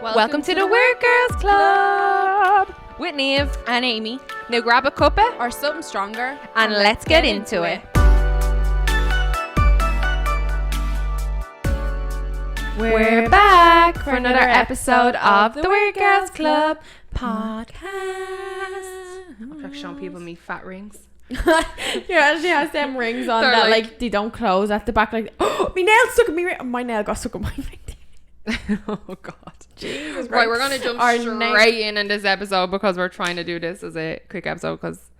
Welcome to the Weird Girls Club with Niamh and Amy. Now grab a cuppa Or something stronger. and let's get into it. We're back for another episode of the Weird Girls Club podcast. I'm like showing people me fat rings. You actually has them rings on They're that like- they don't close at the back. Like, oh, my nail stuck in me. My nail got stuck in my ring. Oh god. Jesus Right, we're gonna jump Our straight in this episode because we're trying to do this as a quick episode because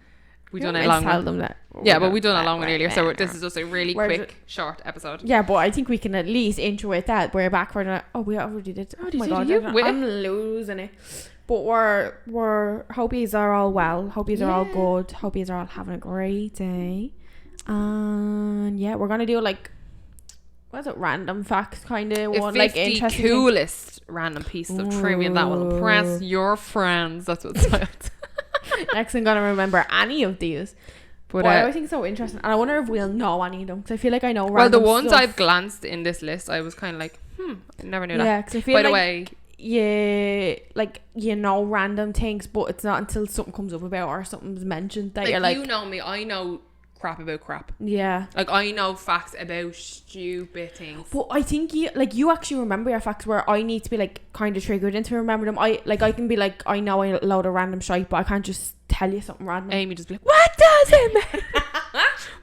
we done it long. Tell them that. Yeah, but we done a long one earlier, so this is just a really We're quick, short episode. Yeah, but I think we can at least intro it that we're back for the. Oh, we already did. Oh my god, I'm losing it. But we're hope yous are all well. Hope yous are all good. Hope yous are all having a great day. And yeah, we're gonna do like. What's it? Random facts, kind of one, like interesting. Coolest random pieces of trivia that will impress your friends. That's what it's like. Next, I'm gonna remember any of these. But I always think it's so interesting, and I wonder if we'll know any of them because I feel like I know. Well, the ones stuff. I've glanced in this list, I was kind of like, I never knew that. Yeah, because I feel By like the way, you know random things, but it's not until something comes up about or something's mentioned that like, you're like, you know me, I know crap about crap. Yeah. Like I know facts about stupid things. But I think you actually remember your facts where I need to be like kind of triggered into remember them. I can be like, I know a load of random shite, but I can't just tell you something random. Amy just be like, what does it mean?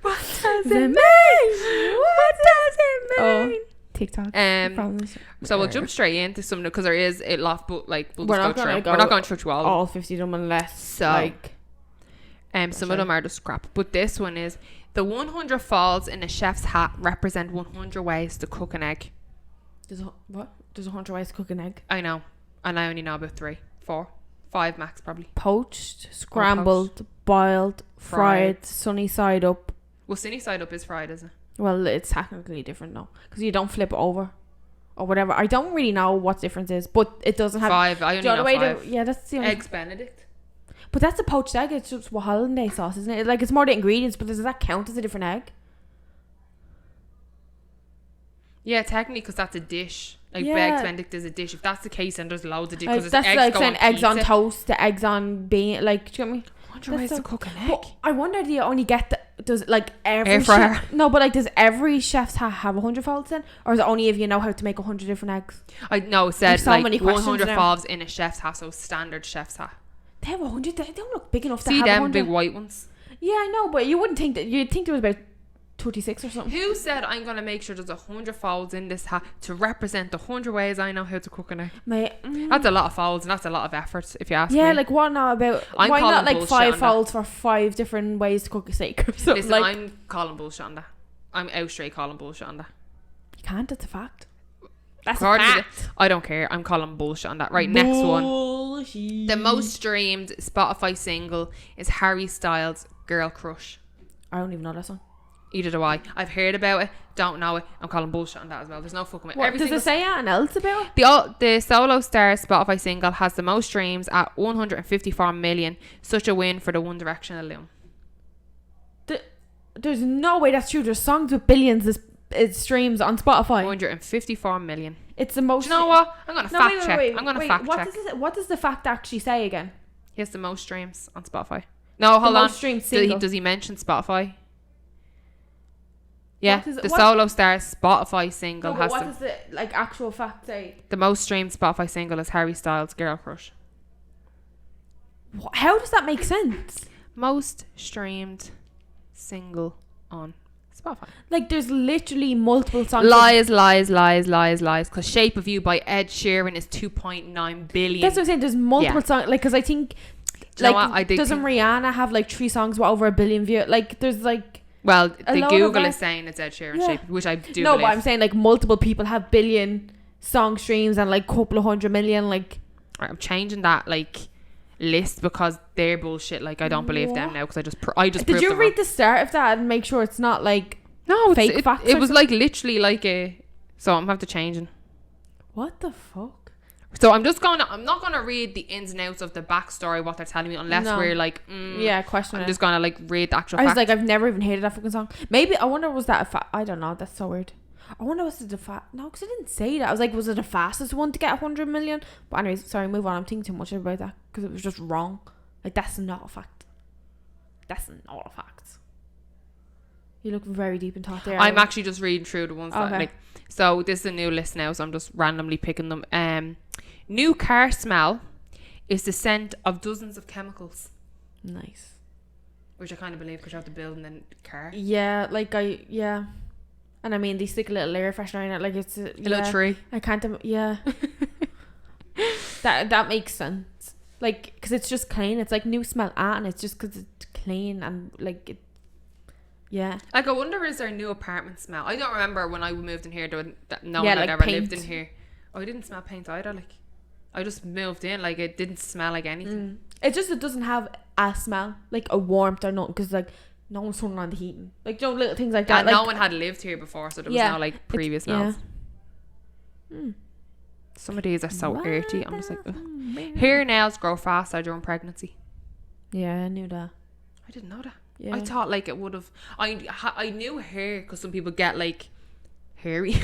What does it mean? What does it mean? Oh, TikTok. So we'll jump straight into some because there is a lot, but like we'll just go through. We're not going through all 50 of them unless some of them are just crap. But this one is the 100 falls in a chef's hat represent 100 ways to cook an egg. There's 100 ways to cook an egg. I know, and I only know about 3, 4, 5 max probably. Poached, scrambled, boiled, fried, sunny side up. Well, sunny side up is fried, isn't it? Well, it's technically different now because you don't flip it over or whatever. I don't really know what the difference is, but it doesn't have 5. I only know 5. Yeah, that's the only Eggs Benedict. But that's a poached egg. It's just hollandaise sauce, isn't it? Like, it's more the ingredients, but does that count as a different egg? Yeah, technically, because that's a dish. Like, eggs Benedict is a dish. If that's the case, then there's loads of dishes. That's eggs like go saying on eggs on pizza. toast, the eggs on bean. Like, do you know what I mean? 100 ways to cook an egg. But I wonder, do you only get does like every air fryer? No, but like, does every chef's hat have 100 folds then, or is it only if you know how to make 100 different eggs? I know. It said so like many 100 now. falls in a chef's hat, so standard chef's hat. They have 100. They don't look big enough to See have them 100. big white ones. Yeah, I know, but you wouldn't think that. You'd think there was about 26 or something. Who said I'm gonna make sure there's 100 folds in this hat to represent the 100 ways I know how to cook an egg? That's a lot of folds and that's a lot of effort if you ask me. Yeah, like what now about? Why not like 5 on folds for 5 different ways to cook a steak or something? Listen, like, I'm calling bullshit on that. I'm out straight calling bullshit on that. you can't. That's a fact. That's According a to fact. I don't care. I'm calling bullshit on that. Right, next one. The most streamed Spotify single is Harry Styles' Girl Crush. I don't even know that song. Either do I. I've heard about it, don't know it. I'm calling bullshit on that as well. There's no fucking way. What, does it say anything else about it? The solo star Spotify single has the most streams at 154 million. Such a win for the One Direction alone. There's no way that's true. There's songs with billions of streams on Spotify. 154 million. It's the most. Do you know what? I'm gonna fact check. Wait, I'm gonna fact check. What does the fact actually say again? He has the most streams on Spotify. No, hold on. Most streamed single. Does he mention Spotify? Yeah, what solo star Spotify single has what does the actual fact say? The most streamed Spotify single is Harry Styles' Girl Crush. How does that make sense? Most streamed single on Spotify. Like, there's literally multiple songs. Lies. Because Shape of You by Ed Sheeran is 2.9 billion. That's what I'm saying. There's multiple songs. Like, because I think, doesn't Rihanna have like 3 songs with over 1 billion views? Like, there's like. Well, the Google is saying it's Ed Sheeran Shape, which I do believe. But I'm saying like multiple people have billion song streams and like couple of 100 million. Like, right, I'm changing that list because they're bullshit. Like, I don't believe them now because I just did you read the start of that and make sure it's not like fake facts? It was like literally like a. So I'm gonna have to change it. What the fuck? So I'm not gonna read the ins and outs of the backstory, what they're telling me, unless we're like, question. I'm just gonna read the actual. I was like, I've never even heard of that fucking song. Maybe I wonder was that a fact? I don't know. That's so weird. I wonder was it no, because I didn't say that. I was like, was it the fastest one to get 100 million? But anyways, sorry, move on. I'm thinking too much about that because it was just wrong. Like, that's not a fact. That's not a fact. You look very deep in thought there. I'm actually just reading through the ones that like. So this is a new list now, so I'm just randomly picking them. New car smell is the scent of dozens of chemicals. Nice. Which I kind of believe because you have to build and then car. Yeah, like and I mean they stick a little air freshener in it, like it's a little tree. I can't. that makes sense. Like, because it's just clean. It's like new smell and it's just because it's clean and like it. Yeah. Like, I wonder, is there a new apartment smell? I don't remember when I moved in here. No one like had ever paint. lived in here. Oh, I didn't smell paint either. Like, I just moved in. Like, it didn't smell like anything. It doesn't have a smell, like a warmth or nothing, because like no one's turning on the heating. Like, little things like that. Like, no one had lived here before, so there was no like previous smells. Some of these are so earthy. I'm just like, ugh. Hair nails grow faster during pregnancy. Yeah, I knew that. I didn't know that. Yeah. I thought like it would have. I knew hair because some people get like hairy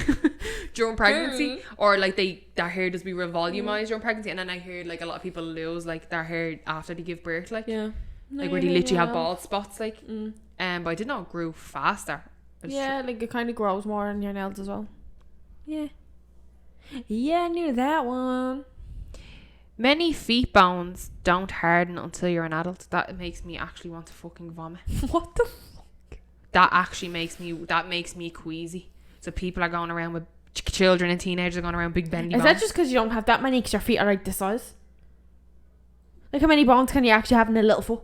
during pregnancy, or like their hair does be revolumized during pregnancy, and then I heard like a lot of people lose like their hair after they give birth, like where they literally have bald spots, like. But I didn't know it grew faster. Like it kind of grows more in your nails as well. Yeah, I knew that one. Many feet bones don't harden until you're an adult. That makes me actually want to fucking vomit. What the fuck? That actually makes me queasy. So people are going around with children and teenagers are going around big bendy bones. Is that just because you don't have that many because your feet are like this size? Like, how many bones can you actually have in a little foot?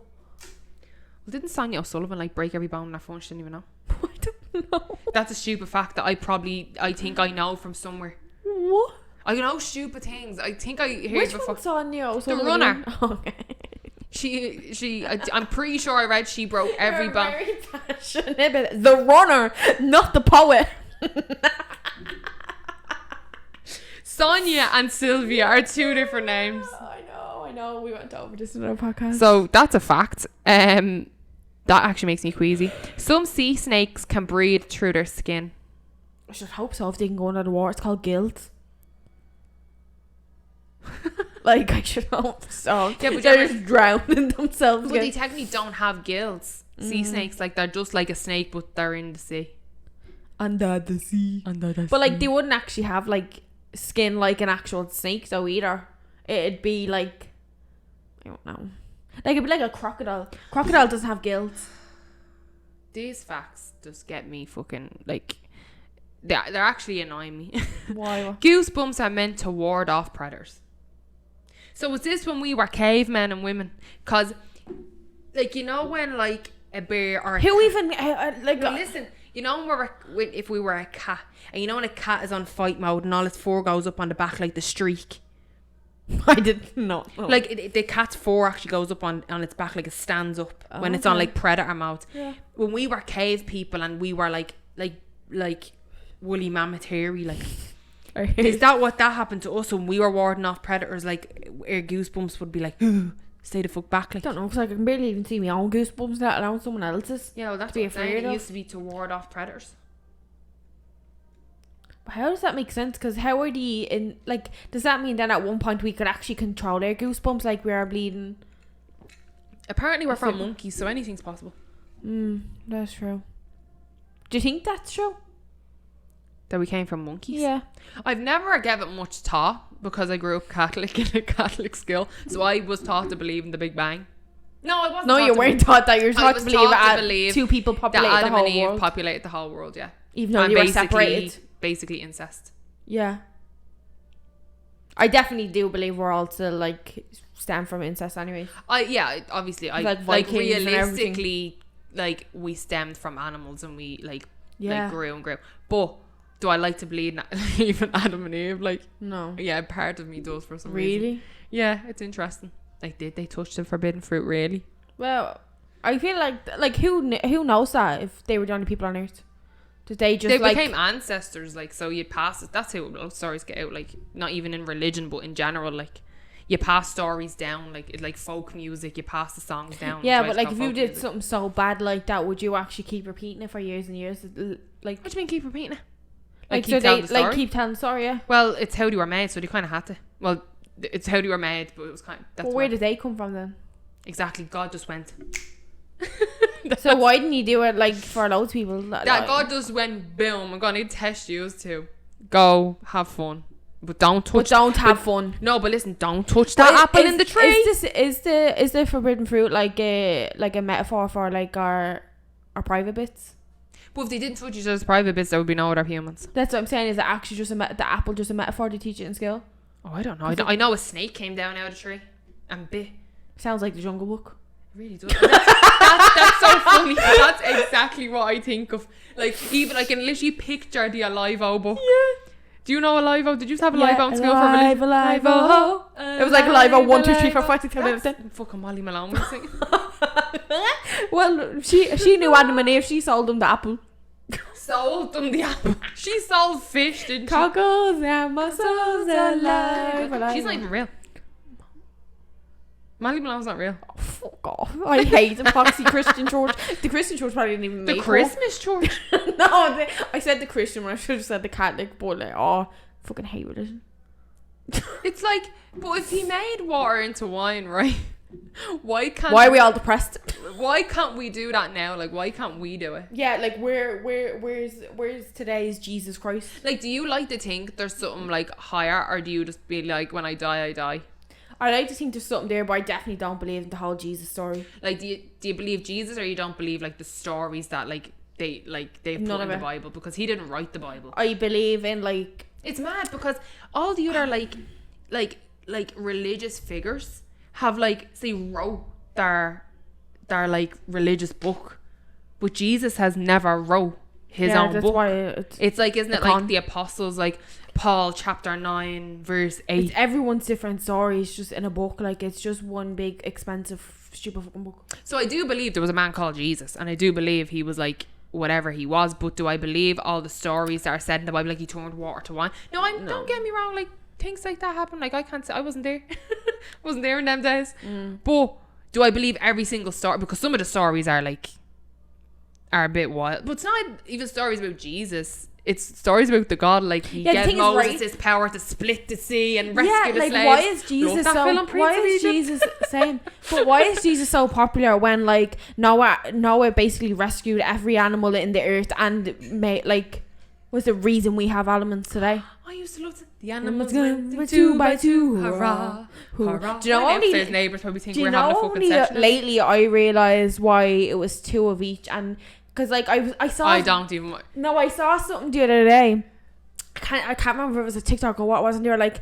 Well, didn't Sonia O'Sullivan like break every bone in her foot? She didn't even know. I don't know. That's a stupid fact that I think I know from somewhere. What? I know stupid things. I think I heard Which before. one's Sonia O'Sullivan? The runner. Okay. I'm pretty sure I read she broke every bone. Very passionate about the runner, not the poet. Sonia and Sylvia are two different names. I know. We went over this in our podcast. So that's a fact. That actually makes me queasy. Some sea snakes can breathe through their skin. I should hope so if they can go under the water. It's called gills. Like, I should hope so. Yeah, but they're just drowning themselves. But they technically don't have gills. Sea snakes, like, they're just like a snake, but they're in the sea. Under the sea. But like, they wouldn't actually have like skin like an actual snake though either. It'd be like, I don't know. Like, it'd be like a crocodile. Crocodile doesn't have gills. These facts just get me fucking like. They're actually annoying me. Why? Goosebumps are meant to ward off predators. So was this when we were cavemen and women? Because, like, you know when like a bear or listen. You know if we were a cat, and you know when a cat is on fight mode and all its fur goes up on the back like the streak. I didn't know. Like the cat's fur actually goes up on its back, like it stands up when it's on like predator mode. Yeah. When we were cave people and we were like woolly mammoth hairy, like is that what that happened to us when we were warding off predators? Like our goosebumps would be like, stay the fuck back. Like, I don't know, because I can barely even see my own goosebumps, let alone someone else's. Yeah, well, that's what I'm saying. It used to be to ward off predators. But how does that make sense? Because how are they in, like, does that mean then at one point we could actually control our goosebumps, like we are bleeding? Apparently we're from monkeys, so anything's possible. That's true. Do you think that's true? That we came from monkeys? Yeah. I've never given much thought because I grew up Catholic in a Catholic school, so I was taught to believe in the Big Bang. No, I wasn't. No, you weren't taught that. You were taught to believe two people populated the whole world. Populated the whole world, yeah. Even though you were separated. Basically incest. Yeah. I definitely do believe we're all still like stem from incest anyway. Obviously like realistically, like we stemmed from animals and we like grew and grew. But do I like to believe even Adam and Eve? Like, no. Yeah, part of me does for some reason. Really? Yeah, it's interesting. Like, did they touch the forbidden fruit? Really? Well, I feel like who knows that if they were the only people on Earth? Did they just became ancestors? Like, so you'd pass it. That's how stories get out. Like, not even in religion, but in general, like you pass stories down. Like folk music, you pass the songs down. Yeah, but like if you did something so bad like that, would you actually keep repeating it for years and years? Like, what do you mean keep repeating it? Like so they like keep telling the story, yeah. Well, it's how they were made, so they kind of had to. Well, it's how they were made, but it was kind of... But where did they come from then? Exactly, God just went. So why didn't he do it like for loads of people? Yeah, God just went, boom, I'm going to test you too. Go, have fun. But don't touch... But don't have fun. No, but listen, don't touch that apple in the tree. Is the forbidden fruit like a metaphor for like our private bits? But if they didn't touch each other's private bits, there would be no other humans. That's what I'm saying. Is it actually just the apple just a metaphor to teach it in school? Oh, I don't know. I know a snake came down out of the tree and bit. Sounds like the Jungle Book. It really does. That's so funny. That's exactly what I think of. Like, even I can literally picture the Alive-O book. Yeah. Do you know Alive-O? Did you have Alive-O in school for a minute? Alive-O. It was like Alive-O 1, 2, 3, 4, 5, 6, 7, 8, 10. Fucking Molly Malone was singing. Well, she knew Adam and Eve. She sold them the apple. Sold them the apple. She sold fish, didn't she? Cockles and mussels alive. She's not even real. Molly Malone's not real. Oh, fuck off. I hate the Foxy Christian church. The Christian church probably didn't even make the Christmas church. No, I said the Christian when I should have said the Catholic, but like, fucking hate religion. It's like, but if he made water into wine, right? Why are we all depressed? Why can't we do that now? Like, why can't we do it? Yeah, like where's today's Jesus Christ? Like, do you like to think there's something like higher, or do you just be like, when I die, I die? I like to think there's something there, but I definitely don't believe in the whole Jesus story. Like, do you believe Jesus, or you don't believe like the stories that they've put in the Bible, because he didn't write the Bible? I believe in like, it's mad because all the other like religious figures have say wrote their religious book, but Jesus has never wrote his own book. Why it's like, isn't it like the apostles, like Paul chapter 9 verse 8? It's everyone's different stories just in a book. Like, it's just one big expensive stupid fucking book. So I do believe there was a man called Jesus, and I do believe he was like whatever he was, but do I believe all the stories that are said in the Bible, like he turned water to wine? No. Don't get me wrong, like things like that happen. Like, I can't say I wasn't there. Wasn't there in them days. But do I believe every single story? Because some of the stories are a bit wild. But it's not even stories about Jesus. It's stories about the God. Like, he gave Moses his power to split the sea and rescue the slaves. Why is Jesus saying? But why is Jesus so popular when like Noah basically rescued every animal in the earth and made was the reason we have elements today? I used to love the animals went 2 by 2. Hurrah, hurrah. Do you know only neighbours probably think we're having a fucking session? Lately I realised why it was 2 of each, and because like I saw. I don't even. No, I saw something the other day. I can't remember if it was a TikTok or what it was, and they were like,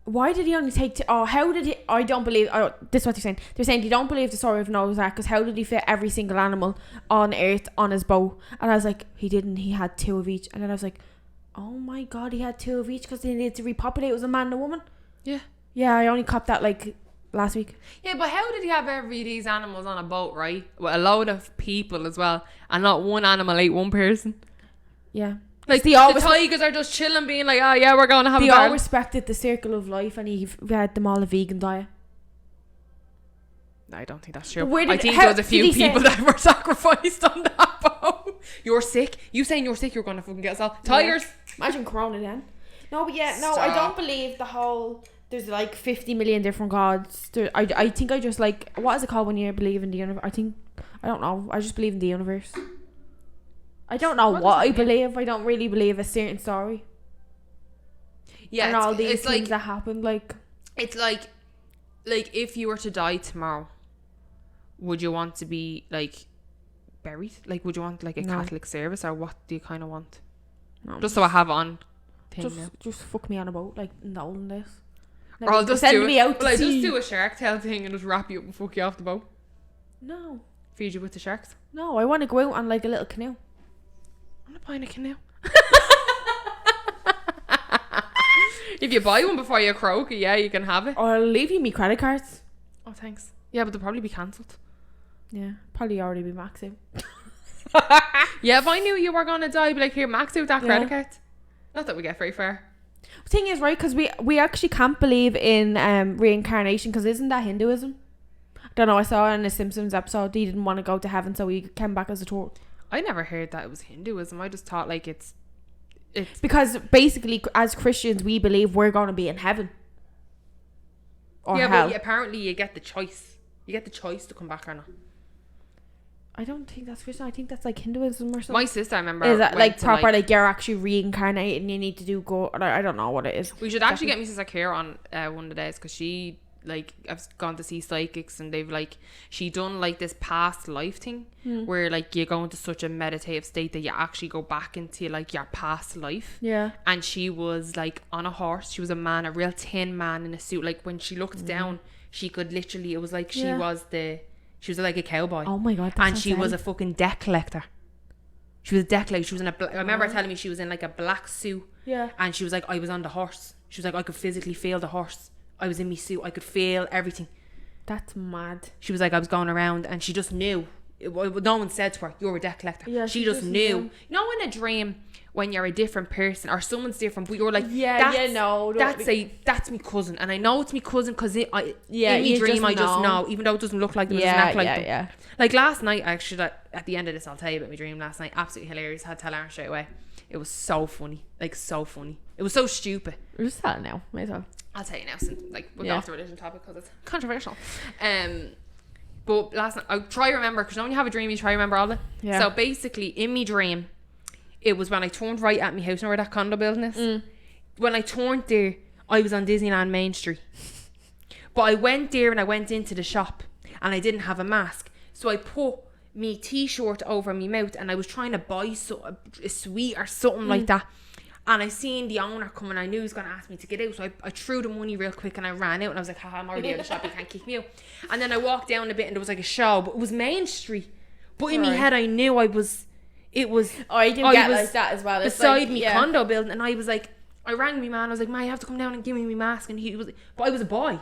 why did he only take how did he? I don't believe. This is what they're saying. They're saying you don't believe the story of Noah's Ark because how did he fit every single animal on Earth on his boat? And I was like, he didn't. He had 2 of each. And then I was like, oh my god, he had 2 of each because they needed to repopulate. It was a man and a woman. Yeah. Yeah, I only copped that like last week. Yeah, but how did he have these animals on a boat, right? With a load of people as well, and not one animal ate one person? Yeah. Like, the tigers are just chilling, being like, oh yeah, we're going to have a They all respected the circle of life, and he had them all a vegan diet. I don't think that's true. I think there was a few people that were sacrificed on that boat. You're sick. You saying you're sick, you're going to fucking get us all. Tigers. Yeah. Imagine Corona then. No, but yeah, no, I don't believe the whole... There's like 50 million different gods. I think I just like... What is it called when you believe in the universe? I don't know. I just believe in the universe. I don't know what I believe. I don't really believe a certain story. Yeah, and all these things that happen, like... It's like if you were to die tomorrow, would you want to be like buried? Like, would you want like a Catholic service, or what do you kind of want? No, just so I have on thing just fuck me on a boat, like Nolan this. Or I'll just send me out. Well, I just do a Shark Tale thing and just wrap you up and fuck you off the boat. No. Feed you with the sharks. No, I want to go out on like a little canoe. I'm not buying a canoe. If you buy one before you croak, yeah, you can have it. Or I'll leave you me credit cards. Oh, thanks. Yeah, but they'll probably be cancelled. Yeah, probably already be maxed out. Yeah, if I knew you were going to die, I'd be like, here, max out that credit card. Not that we get very far. The thing is, right, because we actually can't believe in reincarnation, because isn't that Hinduism? I don't know, I saw in a Simpsons episode he didn't want to go to heaven, so he came back as a turtle. I never heard that it was Hinduism. I just thought like it's because basically as Christians we believe we're going to be in heaven or hell. But apparently you get the choice to come back or not. I don't think that's Christian. I think that's like Hinduism or something. My sister, I remember, is that like proper like you're actually reincarnated and you need to do I don't know what it is. We should actually get my sister Kira on one of the days, because she, like, I've gone to see psychics and they've like, she done like this past life thing where like you go into such a meditative state that you actually go back into like your past life. Yeah. And she was like on a horse. She was a real tin man in a suit. Like when she looked down, she could literally, it was like she was like a cowboy. Oh my god. And she was a fucking debt collector. She was a debt collector. She was in I remember her telling me she was in like a black suit. Yeah. And she was like, I was on the horse. She was like, I could physically feel the horse. I was in my suit. I could feel everything. That's mad. She was like, I was going around, and she just knew. No one said to her, you're a debt collector. Yeah, she just knew. You know, in a dream, when you're a different person or someone's different, but you're like, that's my cousin, and I know it's my cousin because in my dream I just know, even though it doesn't look like them, it doesn't act like them. Yeah. Like last night, actually, at the end of this, I'll tell you about my dream last night. Absolutely hilarious. I had to tell Aaron straight away. It was so funny, like so funny. It was so stupid. We'll just tell it now. Might as well. I'll tell you now, since like we'll go off the religion topic because it's controversial. But last night, I try to remember, because when you have a dream, you try to remember all of it. Yeah. So basically, in me dream, it was when I turned right at my house, you know where that condo building is? When I turned there, I was on Disneyland Main Street. But I went there and I went into the shop and I didn't have a mask. So I put me t-shirt over my mouth and I was trying to buy a sweet or something like that. And I seen the owner coming. I knew he was going to ask me to get out. So I threw the money real quick and I ran out. And I was like, haha, I'm already out of the shop. You can't kick me out. And then I walked down a bit and there was like a show. But it was Main Street. But in my head, I knew it was... Oh, you didn't get like that as well. It's beside me condo building. And I was like... I rang me man. I was like, Ma, you have to come down and give me my mask. And he was... But I was a boy.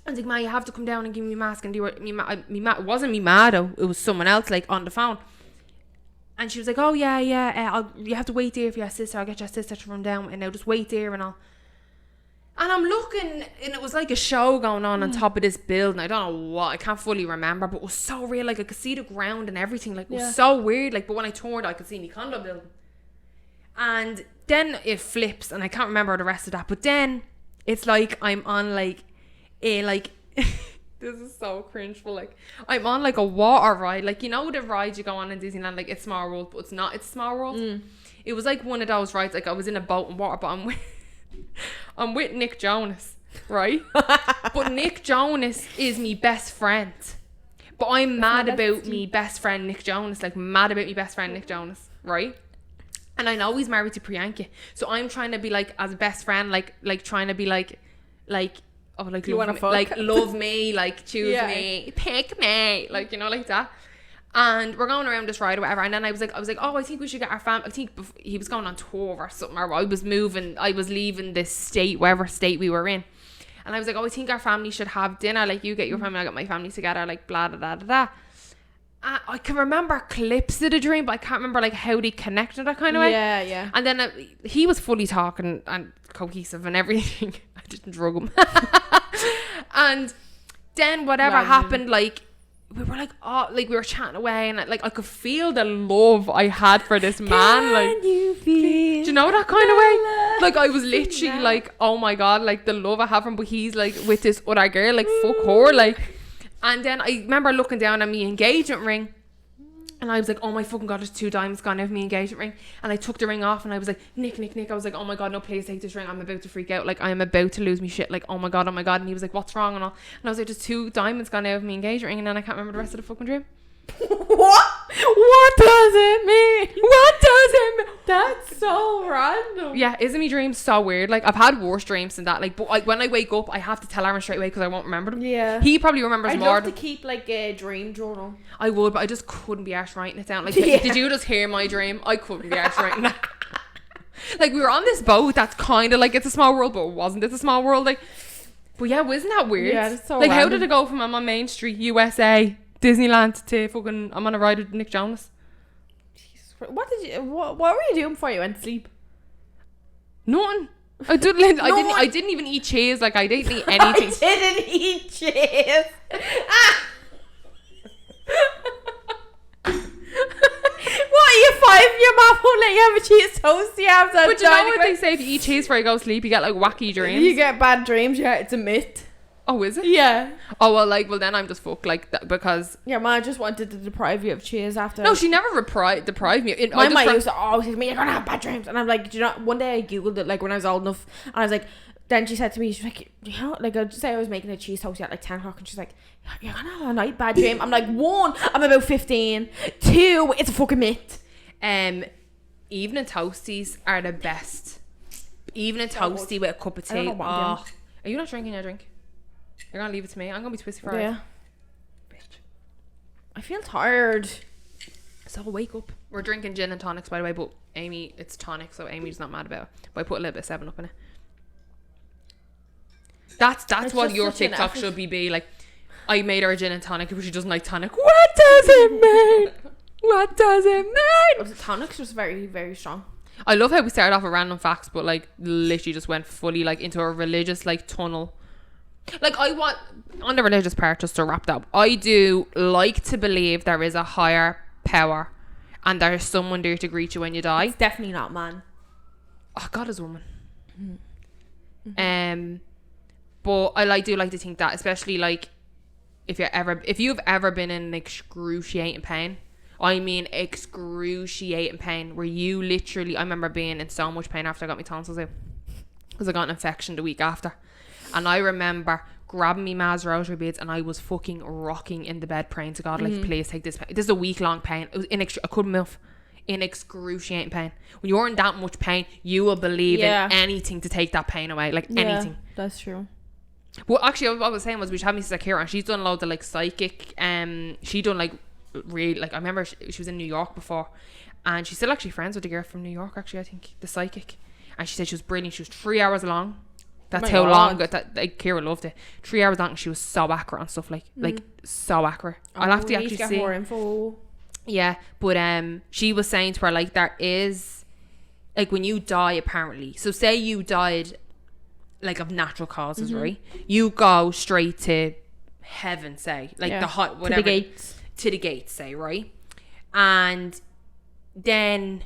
I was like, Ma, you have to come down and give me my mask. And it wasn't me ma though. It was someone else like on the phone. And she was like, oh yeah, you have to wait there for your sister. I'll get your sister to run down and now just wait there and I'll... And I'm looking and it was like a show going on top of this building. I don't know what, I can't fully remember, but it was so real. Like I could see the ground and everything. Like it was so weird. Like, but when I turned, I could see my condo building. And then it flips and I can't remember the rest of that. But then it's like I'm on like a like... This is so cringe, but like I'm on like a water ride, like you know the ride you go on in Disneyland, like it's Small World, but it's not. It's Small World. It was like one of those rides. Like I was in a boat in water, but I'm with Nick Jonas, right? But Nick Jonas is me best friend, but I'm mad about me best friend Nick Jonas, like mad about me best friend Nick Jonas, right? And I know he's married to Priyanka, so I'm trying to be like as a best friend, like trying to be like. Oh, like you love me, like love me, like choose me, pick me, like you know, like that. And we're going around this ride or whatever. And then I was like, oh, I think we should get our family. I think he was going on tour or something, or I was leaving this state, wherever state we were in. And I was like, oh, I think our family should have dinner. Like you get your family, I got my family together. Like blah blah blah blah. I can remember clips of the dream, but I can't remember like how they connected that kind of way. Yeah. And then he was fully talking and cohesive and everything. I didn't drug him. And then whatever happened, like we were like, oh, like we were chatting away, and like I could feel the love I had for this man. Like, you feel? Do you know that kind of way? Like I was literally like, oh my god, like the love I have for him, but he's like with this other girl, like fuck her, like. And then I remember looking down at my engagement ring and I was like, oh my fucking god, there's 2 diamonds gone out of my engagement ring. And I took the ring off and I was like, Nick. I was like, oh my god, no, please take this ring. I'm about to freak out. Like, I am about to lose my shit. Like, oh my god. And he was like, what's wrong and all. And I was like, there's 2 diamonds gone out of my engagement ring. And then I can't remember the rest of the fucking dream. What does it mean? That's so random. Yeah, isn't me dreams so weird? Like I've had worse dreams than that. Like, but when I wake up, I have to tell Aaron straight away because I won't remember them. Yeah, he probably remembers more. I'd love to keep like a dream journal. I would, but I just couldn't be arsed writing it down. Like, did you just hear my dream? I couldn't be arsed writing that. Like we were on this boat that's kind of like it's a small world, but it wasn't. It's a small world. Like, but yeah, wasn't that weird? Yeah, it's so like random. How did it go from I'm on Main Street, USA, Disneyland to fucking I'm on a ride with Nick Jonas? What were you doing before you went to sleep? Nothing. I didn't even eat cheese. Like I didn't eat anything. I didn't eat cheese. What are you 5 your mouth let you have a cheese toasty after. But you know what they say? If you eat cheese before you go to sleep, you get like wacky dreams. You get bad dreams. Yeah, it's a myth. Oh, is it? Yeah. Oh, well, then I'm just fucked, like, that, because... Your mom just wanted to deprive you of cheese after... No, she never deprived me. My mom used to always say to me, you're going to have bad dreams. And I'm like, do you know, one day I Googled it, like, when I was old enough, and I was like, then she said to me, she's like, you know, like, I'd say I was making a cheese toast at like 10 o'clock, and she's like, you're going to have a night bad dream. I'm like, 1, I'm about 15. 2, it's a fucking myth. Evening toasties are the best. Evening toasty with a cup of tea. Are you not drinking your drink? You're gonna leave it to me. I'm gonna be twisted for yeah. Bitch. I feel tired. So wake up. We're drinking gin and tonics, by the way, but Amy, it's tonic, so Amy's not mad about it. But I put a little bit of 7-Up in it. That's what your TikTok should be like. I made her a gin and tonic, but she doesn't like tonic. What does it mean? What does it mean? The tonic's just very, very strong. I love how we started off with random facts, but like literally just went fully like into a religious like tunnel. Like, I want, on the religious part, just to wrap that up, I do like to believe there is a higher power and there's someone there to greet you when you die. It's definitely not man. Oh, God is woman. But I do like to think that, especially like if you've ever been in excruciating pain. I mean excruciating pain, where you literally, I remember being in so much pain after I got my tonsils out because I got an infection the week after. And I remember grabbing me ma's rosary beads and I was fucking rocking in the bed praying to God, like, please take this pain. This is a week-long pain. It was I couldn't move. In excruciating pain. When you're in that much pain, you will believe in anything to take that pain away. Like, anything. That's true. Well, actually, what I was saying was we had me Sakira, and she's done loads of, like, psychic. She done, like, really, like, I remember she was in New York before. And she's still actually friends with the girl from New York, actually, I think. The psychic. And she said she was brilliant. She was 3 hours long. That's how long that like Kira loved it. 3 hours long, and she was so accurate and stuff, like so accurate. I'll have to actually see more info. Yeah, but she was saying to her, like, there is, like, when you die, apparently, so say you died like of natural causes, right? You go straight to heaven, say, like the hot whatever, to the gates, say, right? And then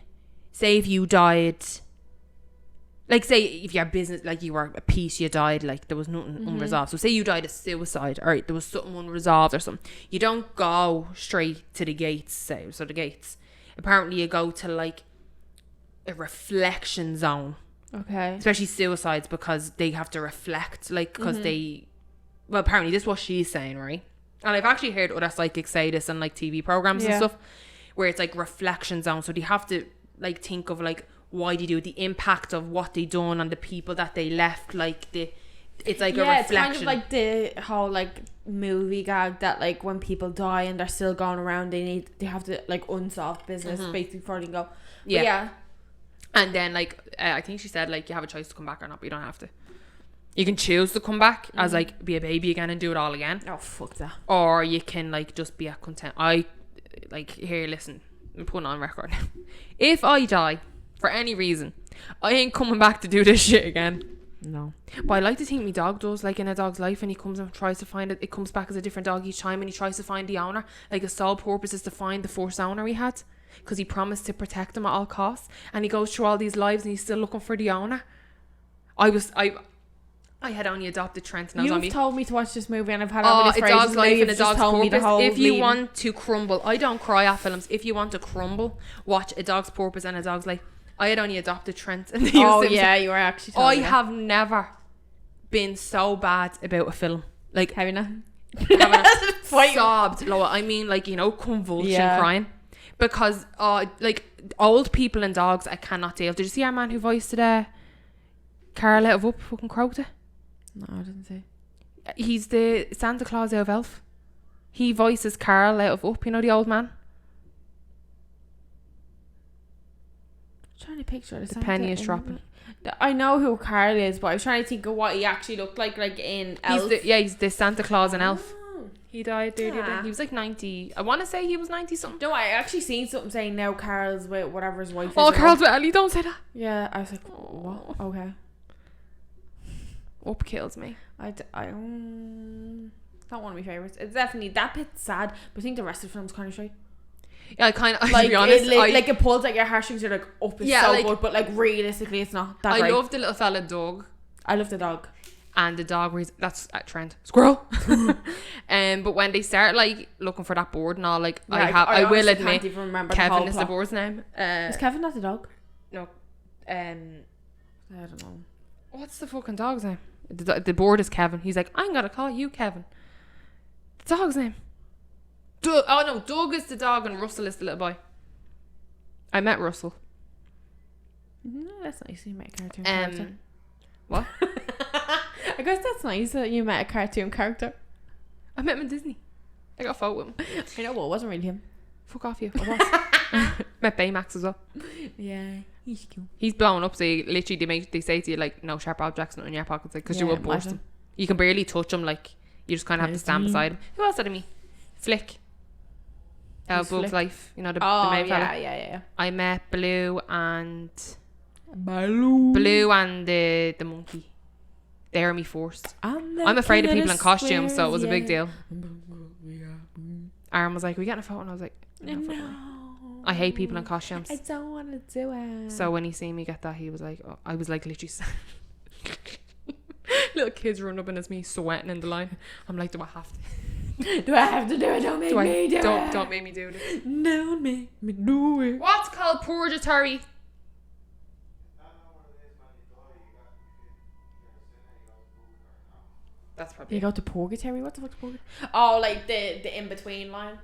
say if you died, like, say if your business, like, you were a piece, you died, like, there was nothing unresolved. So say you died of suicide, all right, there was something unresolved or something. You don't go straight to the gates, say. So the gates, apparently you go to, like, a reflection zone. Okay. Especially suicides, because they have to reflect, like, because they, well, apparently this is what she's saying, right? And I've actually heard other psychics say this on, like, TV programs and stuff, where it's like reflection zone. So they have to, like, think of, like, why they do the impact of what they done on the people that they left, like it's like a reflection. It's kind of like the whole, like, movie gag that, like, when people die and they're still going around, they have to, like, unsolved business basically before they go. Yeah. And then, like, I think she said, like, you have a choice to come back or not, but you don't have to. You can choose to come back as, like, be a baby again and do it all again. Oh, fuck that. Or you can, like, just be a content. Here, listen, I'm putting on record now. If I die for any reason, I ain't coming back to do this shit again. No. But I like to think my dog does, like, in a dog's life, and he comes and tries to find it. It comes back as a different dog each time, and he tries to find the owner. Like, his sole purpose is to find the first owner he had, because he promised to protect him at all costs. And he goes through all these lives and he's still looking for the owner. I had only adopted Trent, and I was on me. You've told me to watch this movie, and I've had all these phrases. A dog's life and a dog's purpose. If you leading. want to crumble, I don't cry at films. If you want to crumble, watch A Dog's Purpose and A Dog's Life. I had only adopted Trent. And you were actually I have never been so bad about a film. Like, have you not? Sobbed. I mean, like, you know, convulsion crying. Because, like, old people and dogs, I cannot deal. Did you see our man who voiced it, Carl out of Up, fucking Crowther? No, I didn't see. He's the Santa Claus out of Elf. He voices Carl out of Up, you know, the old man. I'm trying to picture the penny is dropping. I know who Carl is, but I was trying to think of what he actually looked like in Elf. He's the Santa Claus in Elf. He died there the other day. He was like 90. I want to say he was 90 something. No, I actually seen something saying now Carl's with whatever his wife is. Oh, Carl's with Ellie. Don't say that. Yeah, I was like, what? Okay. Up kills me. Not one of my favourites. It's definitely, that bit's sad, but I think the rest of the film's kind of straight. Yeah, I kind of, like, to be honest, like it pulls at your heartstrings. You're like, up is so like, good, but like realistically, it's not that great. I love the little fella dog. I love the dog. And the dog, that's a trend. Squirrel. But when they start like looking for that board and all, like I will admit, Kevin is the board's name. Is Kevin not the dog? No. I don't know. What's the fucking dog's name? The board is Kevin. He's like, I'm gonna call you Kevin. The dog's name. Doug. Oh no, Doug is the dog and Russell is the little boy. I met Russell. No, that's nice. You met a cartoon character. What? I guess that's nice that you met a cartoon character. I met him in Disney. I got a photo with him. I know, but it wasn't really him. Fuck off you. I was. Met Baymax as well. Yeah, he's cute. He's blowing up, so they say to you like, no sharp objects, not in your pockets, like, because you will burst him. You can barely touch him, like you just kind of have to stand beside him. Who else did I meet? Flick. Bug's Life. You know the main fella. Yeah. I met Blue and the monkey. They're me forced. I'm afraid of people in costumes, so it was a big deal. Aaron was like, "We getting a photo?" And I was like, "No." I hate people in costumes. I don't want to do it. So when he seen me get that, he was like, oh, I was like literally little kids run up and it's me sweating in the line. I'm like, do I have to? Do I have to do it? Don't make me do it. Don't make me do this. Don't make me do it. What's called purgatory? That's probably. You go to purgatory? What the fuck's purgatory? Oh, like the in between line.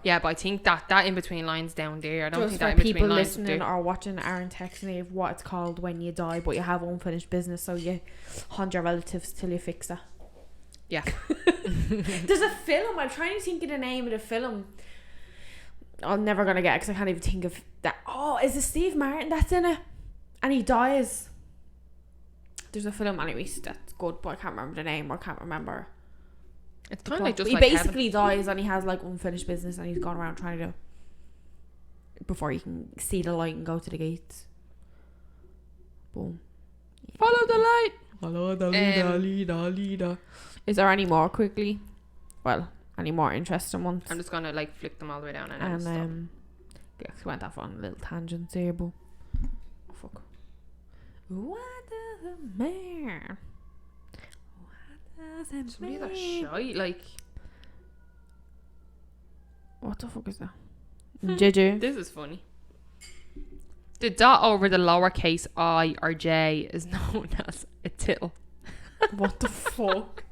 Yeah, but I think that in between line's down there. I don't just think that in people between lines listening or watching Aaron text me of what it's called when you die, but you have unfinished business, so you hunt your relatives till you fix it. Yeah. There's a film. I'm trying to think of the name of the film. I'm never gonna get it because I can't even think of that. Oh, is it Steve Martin that's in it? And he dies. There's a film anyways that's good, but I can't remember the name or can't remember. It's kind of like just he like basically dies and he has like unfinished business and he's gone around trying to before he can see the light and go to the gates. Boom. Follow the light. Follow the leader. Is there any more quickly? Well, any more interesting ones? I'm just gonna like flick them all the way down and yeah, we went off on a little tangent there, but oh, fuck. What does it matter? Somebody that shy, like. What the fuck is that? JJ. This is funny. The dot over the lowercase I or J is known as a tittle. What the fuck?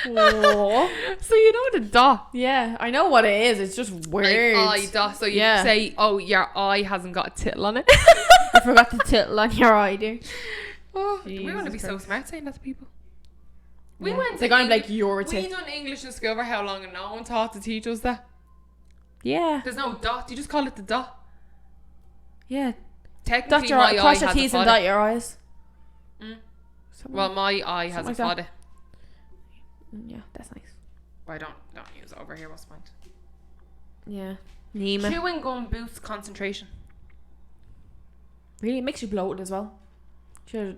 Oh. So you know the dot. Yeah, I know what it is. It's just weird. Like I dot. So you say, oh, your eye hasn't got a tittle on it. I forgot the tittle on your eye, dude. Oh, we want to be so smart saying that to people. We went. They're going to be like, you're a we done English in school for how long, and no one taught to teach us that. Yeah. There's no dot. You just call it the dot. Yeah. Technically, cross your T's and dot your eyes. Well, my eye has a fodder. Yeah, that's nice. But I don't use it over here. What's the point? Yeah. Niamh. Chewing gum boosts concentration. Really, it makes you bloated as well. Sure.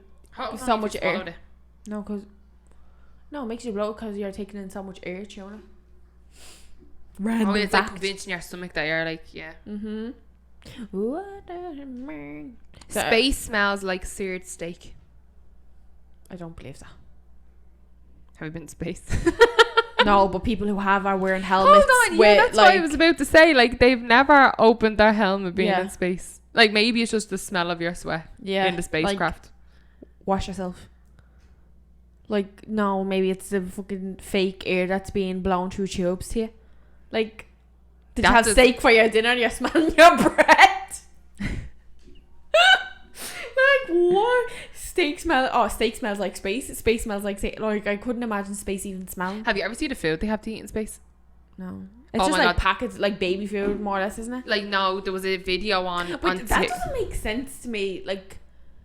So much air. No, it makes you bloated because you're taking in so much air, chewing it. Random it's fact. Like convincing your stomach that you're like, yeah. What does it mean? Space smells like seared steak. I don't believe that. Have you been to space? No, but people who have are wearing helmets. Hold on, yeah, that's what I was about to say. Like, they've never opened their helmet being in space. Like, maybe it's just the smell of your sweat in the spacecraft. Like, wash yourself. Like, no, maybe it's the fucking fake air that's being blown through tubes to you. Like, did you have steak for your dinner and you're smelling your breath? Like, what? Steak smells like space. Space smells like steak. Like, I couldn't imagine space even smelling. Have you ever seen the food they have to eat in space? No. It's just like packaged, like baby food, more or less, isn't it? Like, no, there was a video on... But that doesn't make sense to me. Like,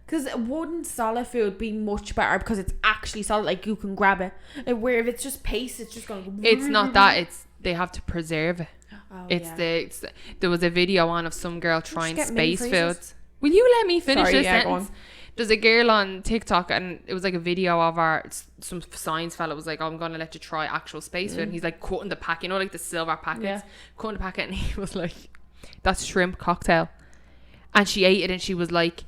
because wouldn't solid food be much better because it's actually solid, like you can grab it. Like, where if it's just paste, it's just going to... It's not that, it's... They have to preserve it. Oh, there was a video on of some girl trying space food. Will you let me finish this sentence? There's a girl on TikTok, and it was like a video of some science fella was like, oh, I'm gonna let you try actual space food, and he's like cutting the pack, you know, like the silver packets, cutting the packet, and he was like, that's shrimp cocktail, and she ate it and she was like,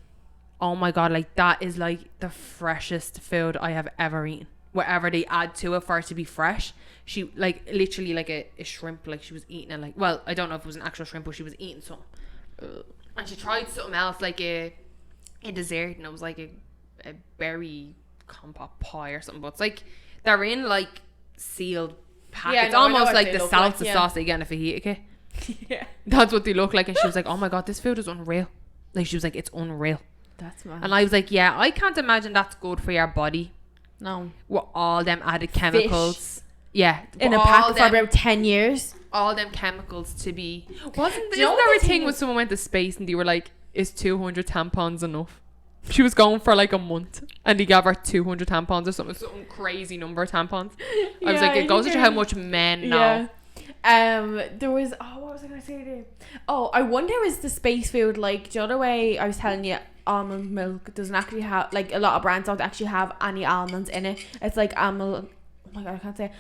oh my god, like that is like the freshest food I have ever eaten. Whatever they add to it for it to be fresh, she like literally like a shrimp, like she was eating it, like, well, I don't know if it was an actual shrimp, but she was eating something. And she tried something else, like a dessert, and it was like a berry compote pie or something, but it's like they're in like sealed packets, almost like the salsa sauce again if you eat it. Yeah, that's what they look like. And she was like, oh my god, this food is unreal. Like she was like, it's unreal. That's mad. And I was like, yeah, I can't imagine that's good for your body. No. With all them added chemicals. Fish. Yeah. In a pack for about 10 years. All them chemicals to be... Isn't there a thing when someone went to space and they were like, is 200 tampons enough? She was going for like a month and they gave her 200 tampons or something. Some crazy number of tampons. I was like, it goes to show how much men know. There was... Oh, what was I going to say there? Oh, I wonder is the space food like... The other way I was telling you... Almond milk doesn't actually have, like, a lot of brands don't actually have any almonds in it. It's like oh my god, I can't say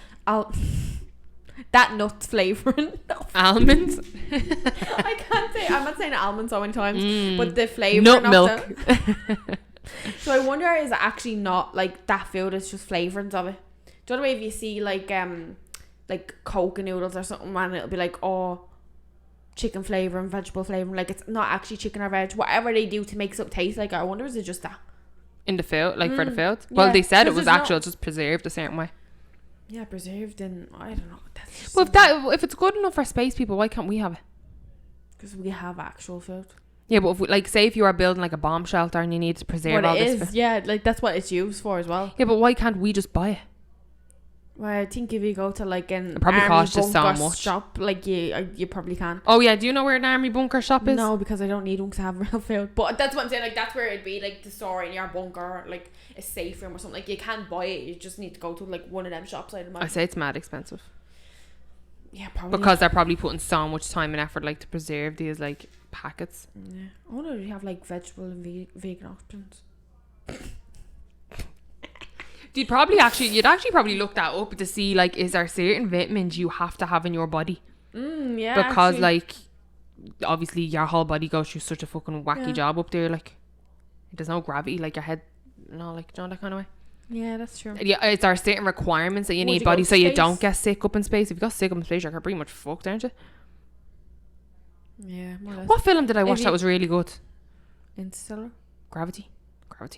that nut flavouring. Almonds. I can't say. I'm not saying almonds so many times, but the flavour nut milk. So I wonder is it actually not like that food? It's just flavourings of it. The other way, if you see like Coke noodles or something, and it'll be like, oh, chicken flavour and vegetable flavour, like it's not actually chicken or veg, whatever they do to make something taste like it. I wonder is it just that in the field, like for the field? Well, they said it was actual, just preserved a certain way. Yeah, preserved, and I don't know. Well, if it's good enough for space people, why can't we have it? Because we have actual food. Yeah, but if we, like, say if you are building like a bomb shelter and you need to preserve all this food. Yeah, like that's what it's used for as well. Yeah, but why can't we just buy it? Well, I think if you go to like an probably army costs just so much shop, like you probably can. Oh yeah, do you know where an army bunker shop is? No, because I don't need one because I have real food. But that's what I'm saying. Like that's where it'd be, like the store in your bunker, like a safe room or something. Like you can't buy it. You just need to go to like one of them shops. I say it's mad expensive. Yeah, probably because they're probably putting so much time and effort like to preserve these like packets. Yeah. I wonder if you have like vegetable and vegan options. You'd actually probably look that up to see like is there certain vitamins you have to have in your body. Yeah. Because like obviously your whole body goes through such a fucking wacky job up there. Like there's no gravity. Like your head, like that kind of way. Yeah, that's true. Yeah, is there certain requirements that you need body so you don't get sick up in space? If you got sick up in space, you're pretty much fucked, aren't you? Yeah. More or less. What film did I watch that was really good? Interstellar. Gravity.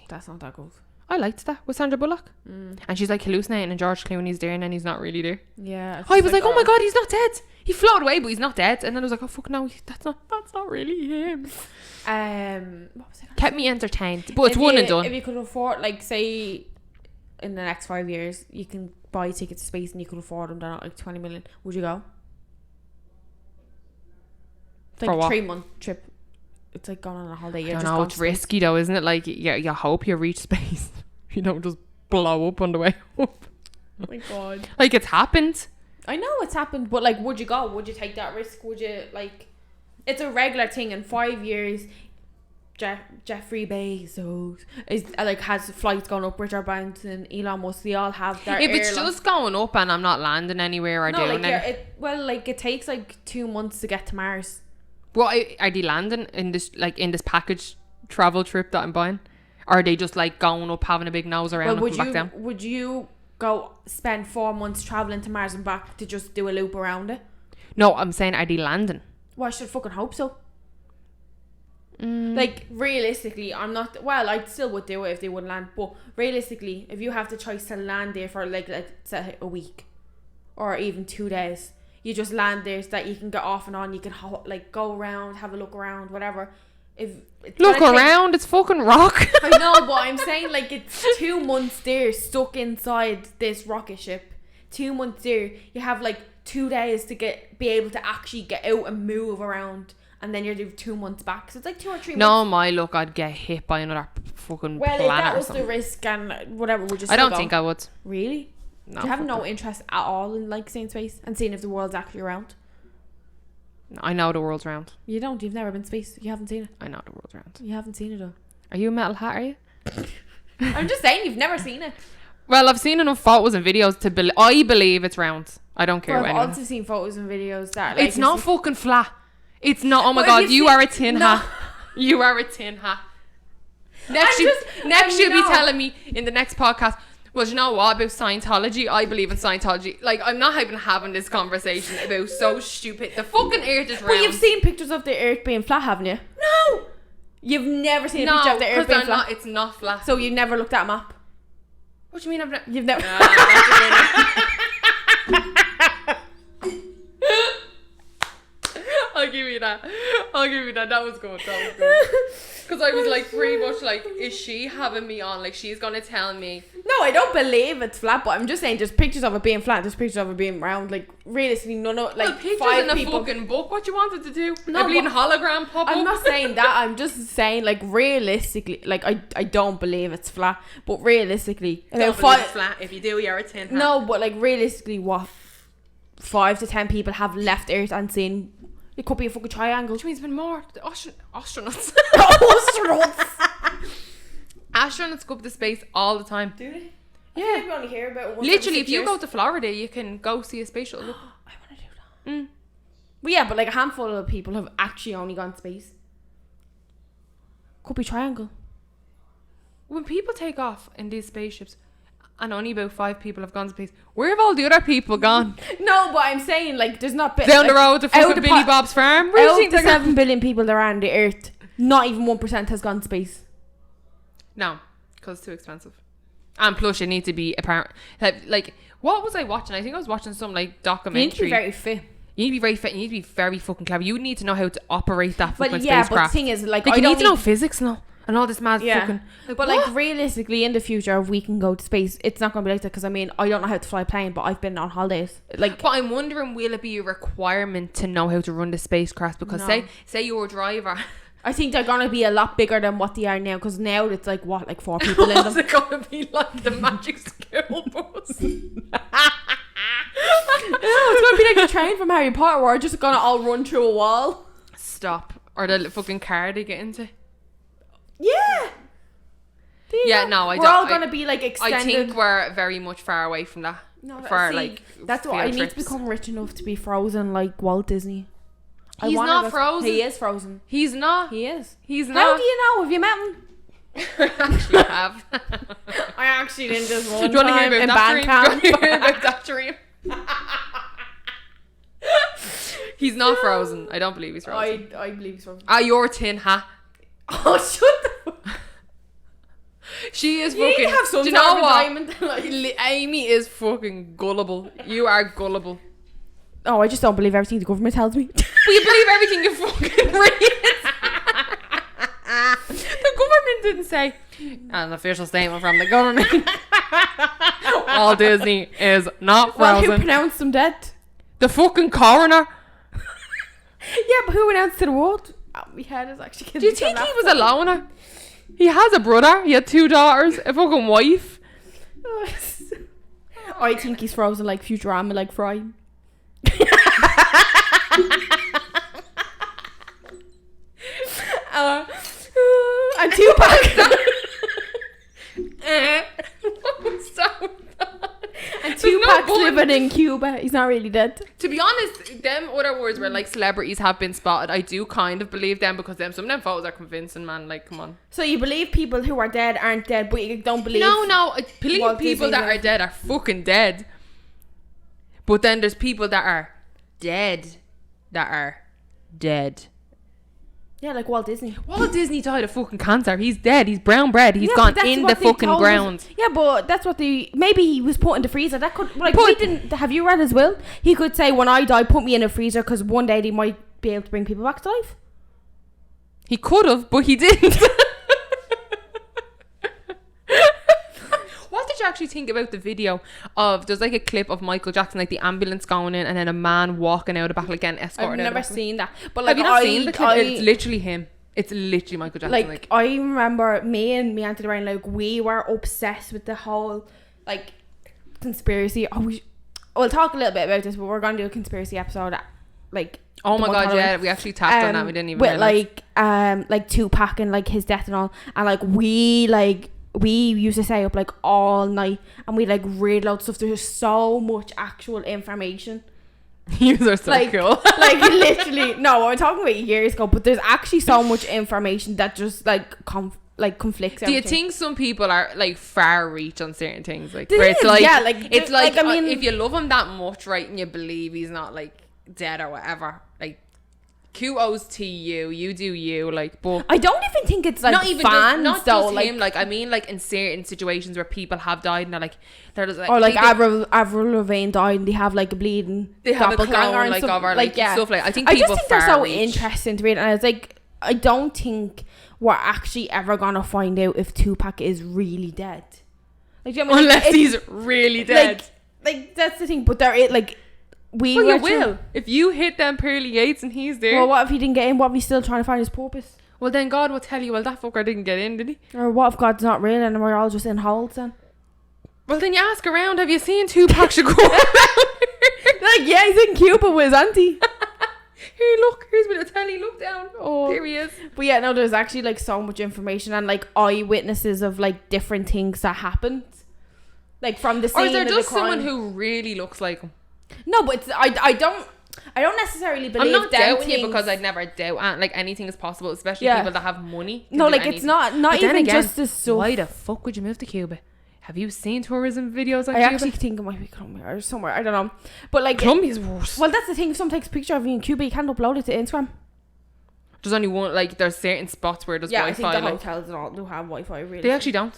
That's not that good. I liked that with Sandra Bullock. And she's like hallucinating and George Clooney's there and then he's not really there. Yeah. I was like, oh my god, he's not dead. He floated away but he's not dead. And then I was like, oh fuck no, that's not really him. What was it? Kept me entertained. But it's one and done. If you could afford, like say in the next 5 years you can buy tickets to space and you could afford them, they're not like 20 million, would you go? It's like a 3-month trip. It's like going on a holiday. I don't know, it's risky though, isn't it? Like, you hope you reach space. You don't just blow up on the way up. Oh my god. Like, it's happened. I know it's happened, but like, would you go? Would you take that risk? Would you, like, it's a regular thing in 5 years. Jeffrey Bezos is like has flights going up, Richard Branson, Elon Musk, they all have their if it's just going up and I'm not landing anywhere or doing it, it takes like 2 months to get to Mars. Well, are they landing in this package travel trip that I'm buying? Or are they just like going up, having a big nose around and come back down? Would you go spend 4 months travelling to Mars and back to just do a loop around it? No, I'm saying are they landing? Well, I should fucking hope so. Like realistically, I still would do it if they wouldn't land, but realistically, if you have the choice to land there for like say a week or even 2 days, you just land there so that you can get off and on, you can like go around, have a look around, whatever. It's fucking rock. I know, but I'm saying like it's 2 months there stuck inside this rocket ship. 2 months there, you have like 2 days to be able to actually get out and move around. And then you're doing 2 months back. So it's like 2 or 3 months. No, my luck, I'd get hit by another fucking planet. Well, if that was the risk and whatever, would you still I don't think I would. Really? No. Do you have no interest at all in like seeing space and seeing if the world's actually around? I know the world's round. You don't. You've never been to space. You haven't seen it. I know the world's round. You haven't seen it though. Are you a metal hat, are you? I'm just saying, you've never seen it. Well, I've seen enough photos and videos to I believe it's round. I don't care. I've also seen photos and videos that it's not fucking flat. It's not. Oh my god, you are a tin hat. You are a tin hat. Next you'll be telling me in the next podcast, well, you know what about Scientology? I believe in Scientology. Like, I'm not even having this conversation about so stupid. The fucking earth is round. But you've seen pictures of the earth being flat, haven't you? No. You've never seen a picture of the earth being flat. It's not flat. So you've never looked at a map? What do you mean You've never... I'll give you that. That was good. Because I was like pretty much like, is she having me on? Like, she's gonna tell me. No, I don't believe it's flat, but I'm just saying there's pictures of it being flat, there's pictures of it being round. Like, realistically, none of, like, pictures 5 in people. A fucking book. What you wanted to do? No, a bleeding hologram pop up? I'm not saying that. I'm just saying, like, realistically, like, I don't believe it's flat, but realistically, don't believe it's flat. If you do, you're a tin hat. No, but like realistically, what 5 to 10 people have left Earth and seen it could be a fucking triangle. Which means been more. The astronauts. Astronauts go up to space all the time. Do they? Yeah. I think we only hear about it once literally, every 6 if you years. go to Florida, you can go see a space shuttle. I want to do that. Well, yeah, but like a handful of people have actually only gone to space. Could be triangle. When people take off in these spaceships, and only about 5 people have gone to space, where have all the other people gone? No, but I'm saying like there's not down the road to fucking Billy Bob's farm. Where do you think the 7 billion people that are on the Earth, not even 1% has gone to space. No, because it's too expensive. And plus, you need to be apparent. Like, what was I watching? I think I was watching some like documentary. You need to be very fit. You need to be very fit. You need to be very fucking clever. You need to know how to operate that fucking spacecraft. But the thing is, like you need to know physics now. And all this mad fucking... But like realistically in the future, if we can go to space, it's not going to be like that, because I mean, I don't know how to fly a plane, but I've been on holidays. Like, but I'm wondering, will it be a requirement to know how to run the spacecraft? Because say you're a driver... I think they're going to be a lot bigger than what they are now, because now it's like, what, like 4 people in them? What's it going to be like the magic school bus? It's going to be like the train from Harry Potter, where we're just going to all run through a wall. Stop. Or the fucking car they get into. Yeah. Yeah, no, I don't. We're all going to be like extended. I think we're very much far away from that. No, for see, like that's what I need to become rich enough to be frozen like Walt Disney. He's not frozen. He is frozen. He's not. He is. He's not. How do you know? Have you met him? I actually have. I actually didn't just one do you want to time hear in about Bandcamp. that dream? He's not frozen. I don't believe he's frozen. I believe he's frozen. Your tin hat. Oh, shut the fuck. She is you fucking... Need to have some do you know what? Diamond, like. Amy is fucking gullible. You are gullible. Oh, I just don't believe everything the government tells me. But you believe everything you fucking read. The government didn't say an official statement from the government. Walt Disney is not frozen. Well, who pronounced him dead? The fucking coroner. Yeah, but who announced to the world? My head is actually... Do you think he was a loner? He has a brother. He had 2 daughters. A fucking wife. I think he's frozen like Futurama, like Fry. And Tupac. Stop. And Tupac's living in Cuba. He's not really dead. To be honest, them other words where like celebrities have been spotted, I do kind of believe them, because some of them photos are convincing, man. Like, come on. So you believe people who are dead aren't dead, but you don't believe... No, I believe people that are dead are fucking dead. But then there's people that are dead that are dead. Yeah, like Walt Disney. Walt Disney died of fucking cancer. He's dead. He's brown bread. He's gone in the fucking ground. Yeah, but that's what maybe he was put in the freezer. That could, like, we didn't... Have you read his will? He could say, when I die, put me in a freezer, because one day they might be able to bring people back to life. He could have, but he didn't. What did you actually think about the video of... There's like a clip of Michael Jackson, like the ambulance going in, and then a man walking out the back, like getting escorted. I've never seen that. But like, have you not seen the clip? It's literally him. It's literally Michael Jackson. Like, I remember me and Auntie Lorraine, like, we were obsessed with the whole, like, conspiracy. We'll talk a little bit about this, but we're going to do a conspiracy episode like. Oh my god, yeah, we actually tapped on that. We didn't even with realize. like Tupac and like his death and all, and like we used to stay up like all night and we like read loads of stuff. There's so much actual information. You are so like, cool. Like literally, no, I'm talking about years ago, but there's actually so much information that just like conflicts. Do you think some people are like far reach on certain things, like where it's like, yeah, like it's like I mean, if you love him that much, right, and you believe he's not like dead or whatever, like kudos to you, you do you, like, but I don't even think it's like not even fans not though, just like, him, like I mean like in certain situations where people have died and they're just like, or like Avril Lavigne died and they have like a bleeding they have a clone and like stuff, of her, like yeah. stuff like I just think they're so reach. interesting to read, and it's like I don't think we're actually ever gonna find out if Tupac is really dead, like, you know what I mean? Unless he's really dead, like that's the thing, but there is like well, you will. If you hit them pearly gates and he's there. Well, what if he didn't get in? What if he's still trying to find his purpose? Well, then God will tell you, well, that fucker didn't get in, did he? Or what if God's not real and we're all just in holes then? Well, then you ask around, have you seen Tupac Shakur? Like, yeah, he's in Cuba with his auntie. Here, look, here's with a telly, look down. Oh, there he is. But yeah, no, there's actually like so much information and like eyewitnesses of like different things that happened. Like from the scene. Or is there of just the crime. someone who really looks like him? No, but it's, I don't necessarily believe. I'm not doubting you because I'd never doubt like anything is possible, especially people that have money. No, like anything. It's not even again, just this stuff. Why the fuck would you move to Cuba? Have you seen tourism videos on Cuba? I actually think it might be Colombia or somewhere. I don't know. But like Colombia's worse. Well, that's the thing. If someone takes a picture of you in Cuba, you can't upload it to Instagram. There's only one. Like there's certain spots where there's Wi-Fi. I think the like, hotels and all do have Wi-Fi. Really, they actually don't.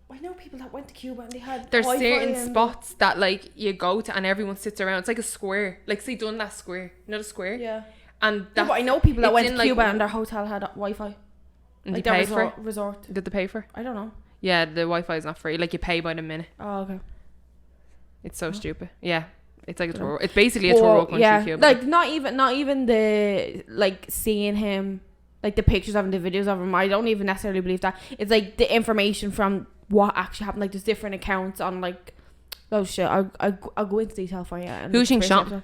I know people that went to Cuba and they had there's Wi-Fi certain spots that like you go to and everyone sits around. It's like a square, like say Dundas Square, you know the square. Yeah. And but I know people that went to Cuba like, and their hotel had Wi-Fi. And like they paid for it. Resort. Did they pay for it? I don't know. Yeah, the Wi-Fi is not free. Like you pay by the minute. Oh, okay. It's so stupid. Yeah, it's like a tour. It's basically a tour world country. Yeah, Cuba. like not even the like seeing him, like the pictures of him, the videos of him. I don't even necessarily believe that. It's like the information from what actually happened. Like there's different accounts on like, oh shit. I'll go into detail for you. Who do you think shot him?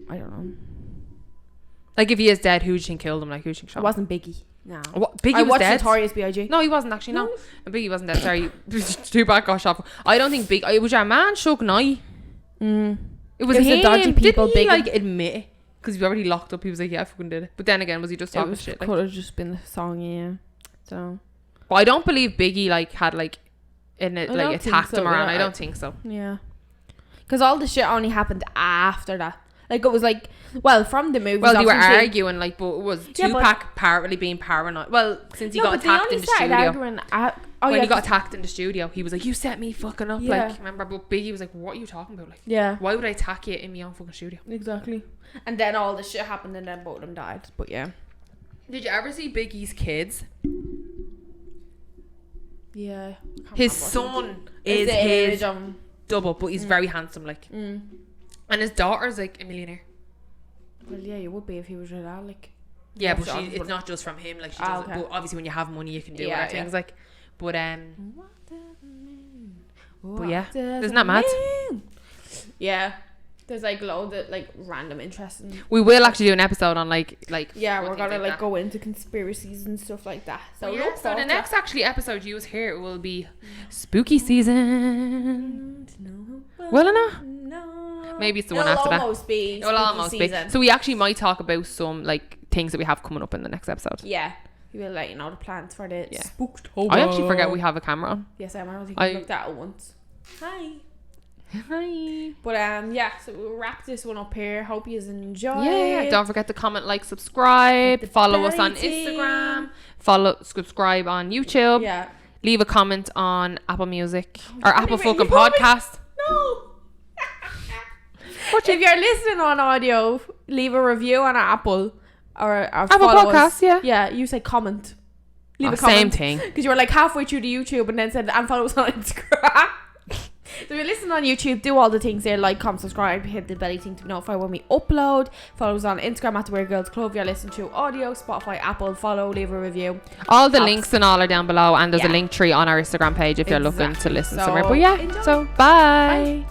I don't know. Like if he is dead, who do you think killed him? Like who do you think shot him? It wasn't Biggie. No. What? Biggie I was watched dead? Notorious B.I.G. No, he wasn't actually. No, Biggie wasn't dead. Sorry, Tupac got shot. I don't think Big. It was your man, Suge Knight. It was him. The dodgy people. Didn't he like admit it? Because he already locked up. He was like, "Yeah, I fucking did it." But then again, was he just talking shit? Could have just been the song, yeah. So. But I don't believe Biggie like had like in it like attacked him around. I don't think so. Yeah. Because all the shit only happened after that. Like it was like, well, from the movie. Well, they were arguing like, but it was Tupac apparently being paranoid. Well, since he got attacked in the studio. When he got attacked in the studio, he was like, "You set me fucking up." Yeah. Like, remember? But Biggie was like, "What are you talking about? Like, why would I attack you in my own fucking studio?" Exactly. And then all the shit happened, and then both of them died. But yeah. Did you ever see Biggie's kids? Yeah. His son is his double, but he's very handsome, like. And his daughter's like a millionaire. Well, yeah, you would be if he was your dad, like. Yeah, but it's not just from him, like she does it. But obviously, when you have money, you can do other things, like. But but yeah, isn't that mad? Yeah, there's like loads of like random interesting. We will actually do an episode on like. Yeah, we're gonna like go into conspiracies and stuff like that. So yeah, so the next actually episode you hear will be spooky season. Will it not? No. Maybe it's the one after that. It will almost be. So we actually might talk about some like things that we have coming up in the next episode. Yeah. We will let you know the plans for the Spooktober. I actually forget we have a camera on. Yes, I don't think we looked at it once. Hi. But yeah, so we'll wrap this one up here. Hope you enjoy. Yeah, don't forget to comment, like, subscribe, follow us on Instagram, subscribe on YouTube. Yeah. Leave a comment on Apple Music or Apple fucking Podcast. No. If you're listening on audio, leave a review on Apple or Apple Podcast. Yeah, you say comment. Leave a comment. Same thing. Because you were like halfway through the YouTube and then said and follow us on Instagram. So if you're listening on YouTube, do all the things there, like, comment, subscribe, hit the belly thing to be notified when we upload. Follow us on Instagram at The Weird Girls Club. If you're listening to audio, Spotify, Apple, follow, leave a review. All the links and all are down below, and there's a link tree on our Instagram page if you're looking to listen somewhere. But yeah, enjoy. So bye.